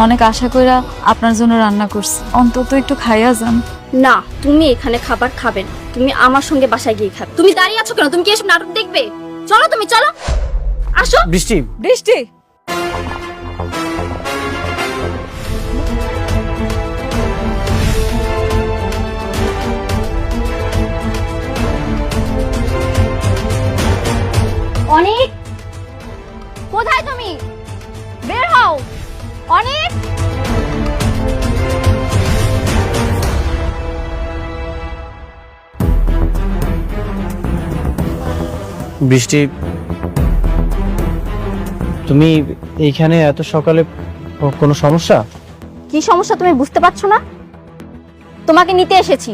অনেক আশা কইরা আপনার জন্য রান্না করছি, অন্তত একটু খাইয়া যান। না, তুমি এখানে খাবার খাবে না, তুমি আমার সঙ্গে বাসায় গিয়ে খাবে। তুমি দাঁড়িয়ে আছো কেন? তুমি কি এসব নাটক দেখবে? চলো, তুমি চলো, আসো। বৃষ্টি, বৃষ্টি, অনেক, কোথায় তুমি? বের হও। অনেক, বৃষ্টি, তুমি এইখানে এত সকালে কোনো সমস্যা? কি সমস্যা তুমি বুঝতে পারছো না? তোমাকে নিতে এসেছি,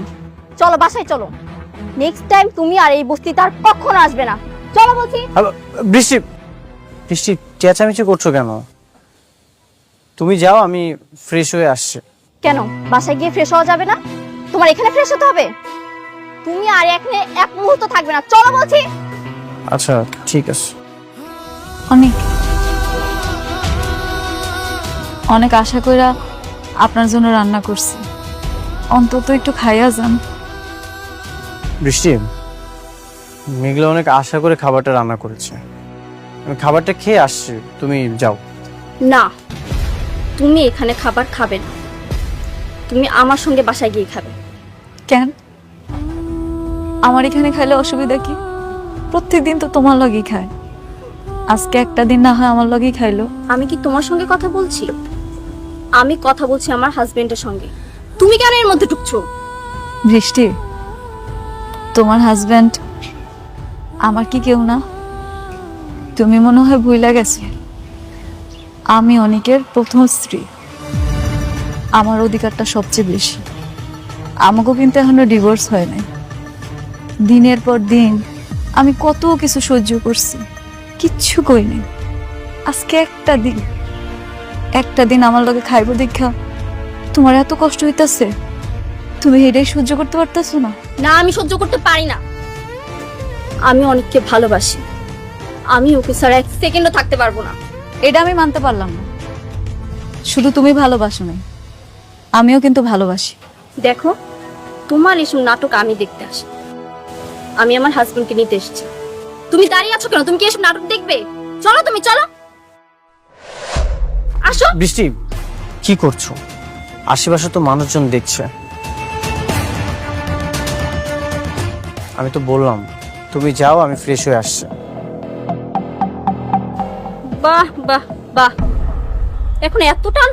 চলো বাসায় চলো। নেক্সট টাইম তুমি আর এই বস্তিতে আর কখনো আসবে না। চলো বলছি। বৃষ্টি, বৃষ্টি চেঁচামেচি করছো কেন? তুমি যাও, আমি ফ্রেশ হয়ে আসছি। কেন বাসায় গিয়ে ফ্রেশ হওয়া যাবে না? তোমার এখানে ফ্রেশ হতে হবে। তুমি আর এখানে এক মুহূর্ত থাকবে না, চলো বলছি। আচ্ছা ঠিক আছে। অনেক অনেক আশা কইরা আপনার জন্য রান্না করছি, অন্তত একটু খাইয়া যান। বৃষ্টি, মেঘলা অনেক আশা করে খাবারটা রান্না করেছে, আমি খাবারটা খেয়ে আসছি, তুমি যাও। না, তুমি এখানে খাবার খাবে না, তুমি আমার সঙ্গে বাসায় গিয়ে খাবে। কেন? আমার এখানে খাইলে অসুবিধা কি? প্রত্যেকদিন তো তোমার লগেই খায়, আজকে একটা দিন না হয় আমার লগেই খাইলো। আমি কি তোমার সঙ্গে কথা বলছি? আমি কথা বলছি আমার হাজবেন্ডের সঙ্গে। তুমি কেন এর মধ্যে ঢুকছো? বৃষ্টি, তোমার হাজবেন্ড আমার কি কেউ না? তুমি মনে হয় ভুইলা গেছে, আমি অনেকের প্রথম স্ত্রী, আমার অধিকারটা সবচেয়ে বেশি। আমাকেও কিন্তু এখনো ডিভোর্স হয় নাই। দিনের পর দিন আমি কত কিছু সহ্য করছি, কিচ্ছু কইনি। আজকে একটা দিন আমার লগে খাইব দেখা তোমার এত কষ্ট হইতাছে, তুমি এটাই সহ্য করতে পারতেছো না? না, আমি সহ্য করতে পারি না। আমি অনেককে ভালোবাসি, আমি ওকে ছাড়া এক সেকেন্ডও থাকতে পারবো না। এটা আমি মানতে পারলাম না। শুধু তুমি ভালোবাসো নাই, আমিও কিন্তু ভালোবাসি। দেখো, তোমার এসব নাটক আমি দেখতে আসি, আমি আমার হাজবেন্ডকে নিতে এসেছি। তুমি দাঁড়িয়ে আছো কেন? তুমি কি এসব নাটক দেখবে? চলো, তুমি চলো, আসো। বৃষ্টি, কি করছো? আশেপাশে তো মানুষজন দেখছে। আমি তো বললাম তুমি যাও, আমি ফ্রেশ হয়ে আসছি। বাহ বাহ বাহ, এখন এতটা